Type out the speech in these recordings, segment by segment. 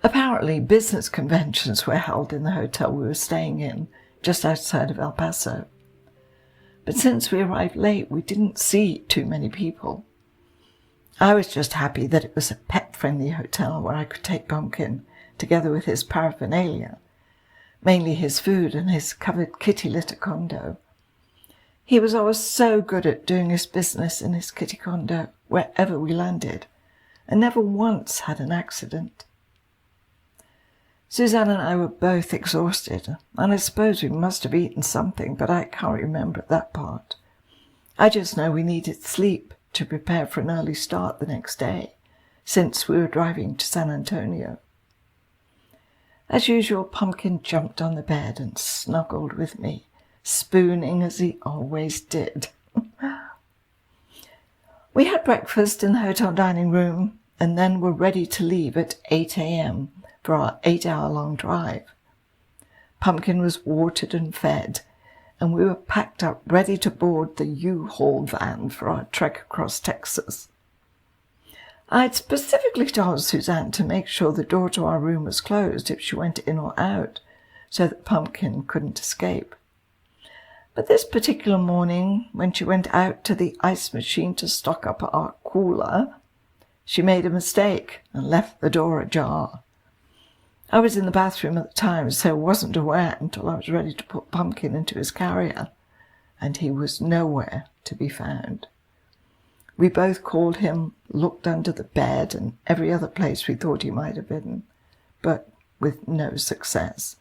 Apparently, business conventions were held in the hotel we were staying in, just outside of El Paso. But since we arrived late, we didn't see too many people. I was just happy that it was a pet-friendly hotel where I could take Pumpkin, together with his paraphernalia, mainly his food and his covered kitty litter condo. He was always so good at doing his business in his kitty condo wherever we landed, and never once had an accident. Suzanne and I were both exhausted, and I suppose we must have eaten something, but I can't remember that part. I just know we needed sleep to prepare for an early start the next day, since we were driving to San Antonio. As usual, Pumpkin jumped on the bed and snuggled with me, spooning as he always did. We had breakfast in the hotel dining room and then were ready to leave at 8 a.m. for our 8-hour-long drive. Pumpkin was watered and fed, and we were packed up ready to board the U-Haul van for our trek across Texas. I'd specifically told Suzanne to make sure the door to our room was closed if she went in or out, so that Pumpkin couldn't escape. But this particular morning, when she went out to the ice machine to stock up our cooler, she made a mistake and left the door ajar. I was in the bathroom at the time, so wasn't aware until I was ready to put Pumpkin into his carrier, and he was nowhere to be found. We both called him, looked under the bed and every other place we thought he might have been, but with no success.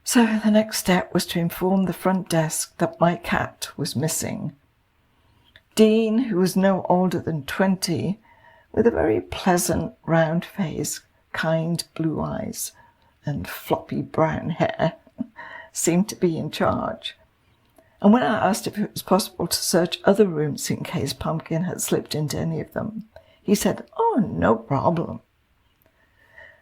So the next step was to inform the front desk that my cat was missing. Dean, who was no older than 20, with a very pleasant round face, kind blue eyes, and floppy brown hair, seemed to be in charge. And when I asked if it was possible to search other rooms in case Pumpkin had slipped into any of them, he said, "Oh, no problem."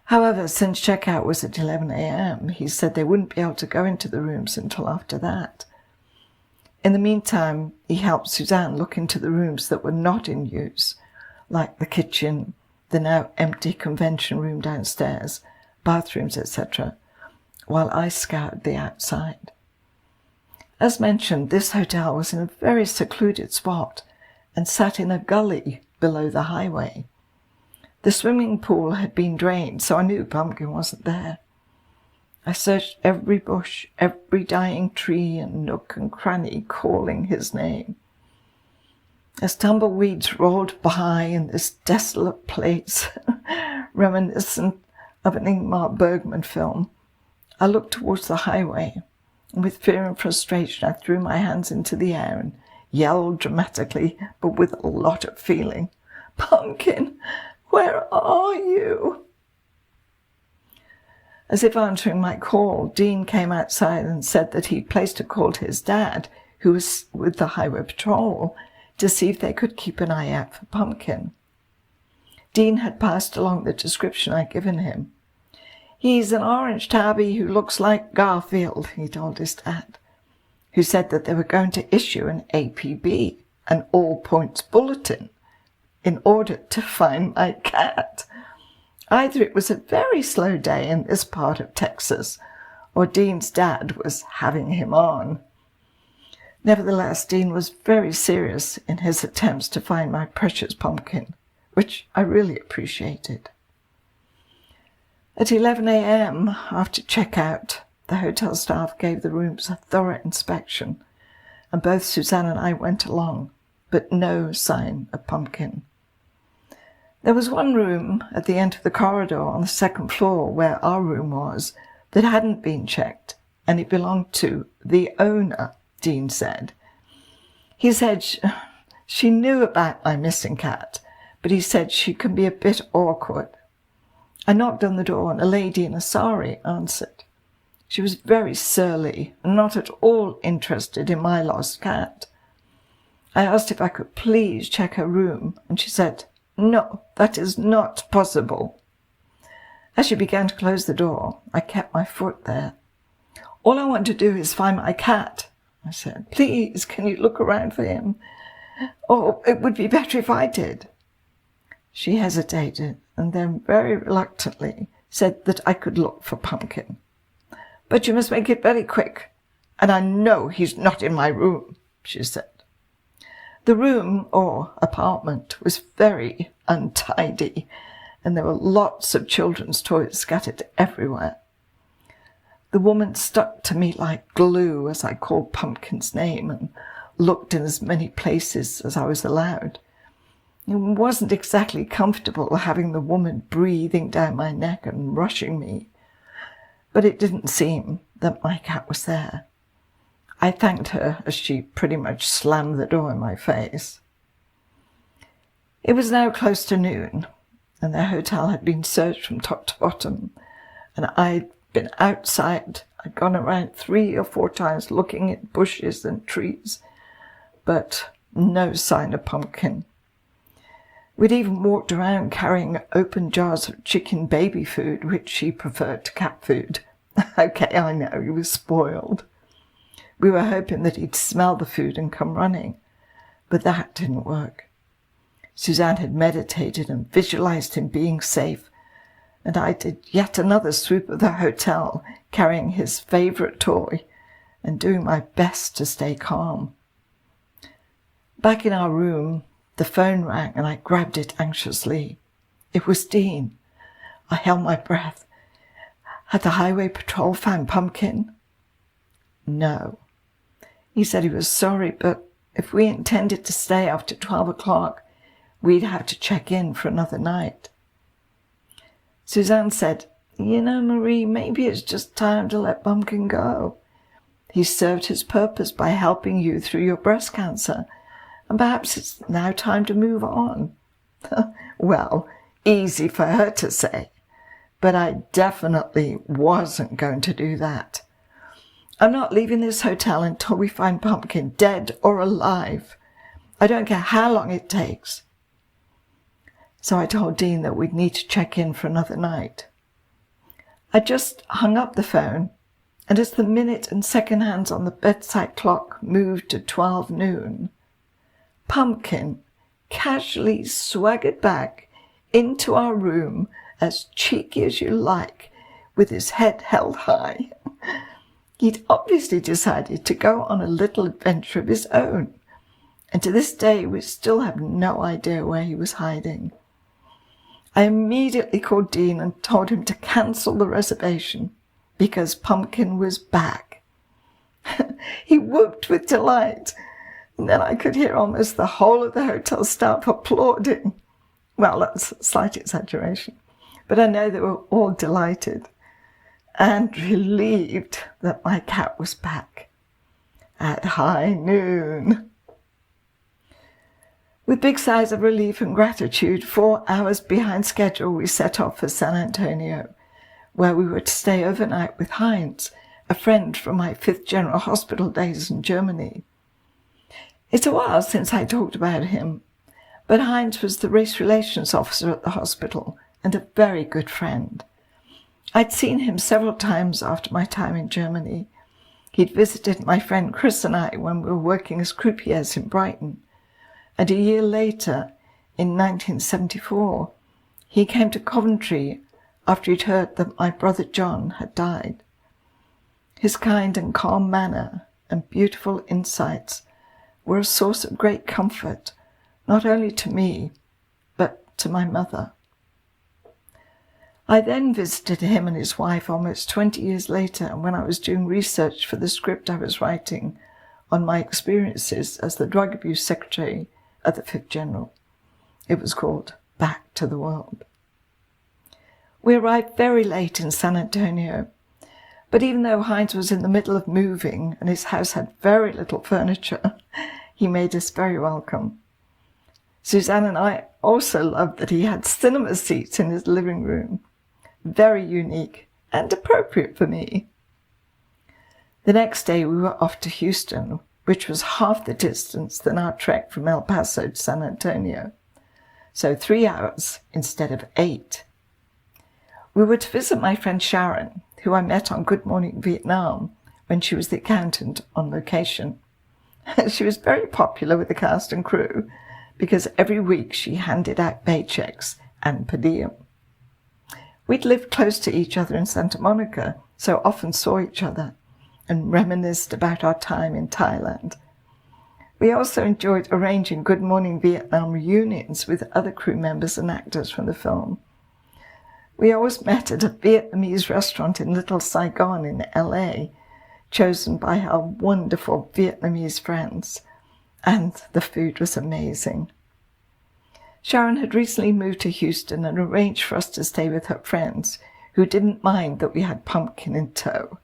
However, since checkout was at 11 a.m., he said they wouldn't be able to go into the rooms until after that. In the meantime, he helped Suzanne look into the rooms that were not in use, like the kitchen, the now empty convention room downstairs, bathrooms, etc., while I scoured the outside. As mentioned, this hotel was in a very secluded spot and sat in a gully below the highway. The swimming pool had been drained, so I knew Pumpkin wasn't there. I searched every bush, every dying tree and nook and cranny, calling his name. As tumbleweeds rolled by in this desolate place, reminiscent of an Ingmar Bergman film, I looked towards the highway, and with fear and frustration I threw my hands into the air and yelled dramatically, but with a lot of feeling, "Pumpkin, where are you?" As if answering my call, Dean came outside and said that he'd placed a call to his dad, who was with the highway patrol, to see if they could keep an eye out for Pumpkin. Dean had passed along the description I'd given him. "He's an orange tabby who looks like Garfield," he told his dad, who said that they were going to issue an APB, an all-points bulletin, in order to find my cat. Either it was a very slow day in this part of Texas, or Dean's dad was having him on. Nevertheless, Dean was very serious in his attempts to find my precious Pumpkin, which I really appreciated. At 11 a.m., after checkout, the hotel staff gave the rooms a thorough inspection, and both Suzanne and I went along, but no sign of Pumpkin. There was one room at the end of the corridor on the second floor where our room was that hadn't been checked, and it belonged to the owner, Dean said. He said she knew about my missing cat, but he said she can be a bit awkward. I knocked on the door and a lady in a sari answered. She was very surly and not at all interested in my lost cat. I asked if I could please check her room, and she said, "No, that is not possible." As she began to close the door, I kept my foot there. "All I want to do is find my cat," I said. "Please, can you look around for him? Or it would be better if I did." She hesitated and then very reluctantly said that I could look for Pumpkin. "But you must make it very quick, and I know he's not in my room," she said. The room, or apartment, was very untidy, and there were lots of children's toys scattered everywhere. The woman stuck to me like glue as I called Pumpkin's name and looked in as many places as I was allowed. It wasn't exactly comfortable having the woman breathing down my neck and rushing me, but it didn't seem that my cat was there. I thanked her as she pretty much slammed the door in my face. It was now close to noon, and the hotel had been searched from top to bottom, and I'd been outside. I'd gone around 3 or 4 times looking at bushes and trees, but no sign of Pumpkin. We'd even walked around carrying open jars of chicken baby food, which she preferred to cat food. Okay, I know, he was spoiled. We were hoping that he'd smell the food and come running, but that didn't work. Suzanne had meditated and visualized him being safe, and I did yet another swoop of the hotel, carrying his favorite toy and doing my best to stay calm. Back in our room, the phone rang and I grabbed it anxiously. It was Dean. I held my breath. Had the highway patrol found Pumpkin? No. He said he was sorry, but if we intended to stay after 12 o'clock, we'd have to check in for another night. Suzanne said, "You know, Marie, maybe it's just time to let Pumpkin go. He's served his purpose by helping you through your breast cancer, and perhaps it's now time to move on." Well, easy for her to say, but I definitely wasn't going to do that. "I'm not leaving this hotel until we find Pumpkin, dead or alive. I don't care how long it takes." So I told Dean that we'd need to check in for another night. I just hung up the phone, and as the minute and second hands on the bedside clock moved to 12 noon, Pumpkin casually swaggered back into our room, as cheeky as you like, with his head held high. He'd obviously decided to go on a little adventure of his own, and to this day we still have no idea where he was hiding. I immediately called Dean and told him to cancel the reservation because Pumpkin was back. He whooped with delight, and then I could hear almost the whole of the hotel staff applauding. Well, that's a slight exaggeration, but I know they were all delighted and relieved that my cat was back at high noon. With big sighs of relief and gratitude, 4 hours behind schedule, we set off for San Antonio, where we were to stay overnight with Heinz, a friend from my 5th General Hospital days in Germany. It's a while since I talked about him, but Heinz was the race relations officer at the hospital and a very good friend. I'd seen him several times after my time in Germany. He'd visited my friend Chris and I when we were working as croupiers in Brighton, and a year later, in 1974, he came to Coventry after he'd heard that my brother John had died. His kind and calm manner and beautiful insights were a source of great comfort, not only to me, but to my mother. I then visited him and his wife almost 20 years later when I was doing research for the script I was writing on my experiences as the drug abuse secretary at the 5th General. It was called Back to the World. We arrived very late in San Antonio, but even though Heinz was in the middle of moving and his house had very little furniture, he made us very welcome. Suzanne and I also loved that he had cinema seats in his living room, very unique and appropriate for me. The next day we were off to Houston, which was half the distance than our trek from El Paso to San Antonio, so 3 hours instead of 8. We were to visit my friend Sharon, who I met on Good Morning Vietnam when she was the accountant on location. She was very popular with the cast and crew because every week she handed out paychecks and per diem. We'd lived close to each other in Santa Monica, so often saw each other and reminisced about our time in Thailand. We also enjoyed arranging Good Morning Vietnam reunions with other crew members and actors from the film. We always met at a Vietnamese restaurant in Little Saigon in LA, chosen by our wonderful Vietnamese friends, and the food was amazing. Sharon had recently moved to Houston and arranged for us to stay with her friends, who didn't mind that we had Pumpkin in tow.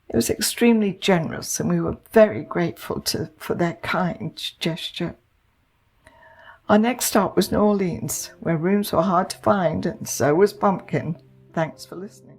It was extremely generous, and we were very grateful for their kind gesture. Our next stop was New Orleans, where rooms were hard to find, and so was Pumpkin. Thanks for listening.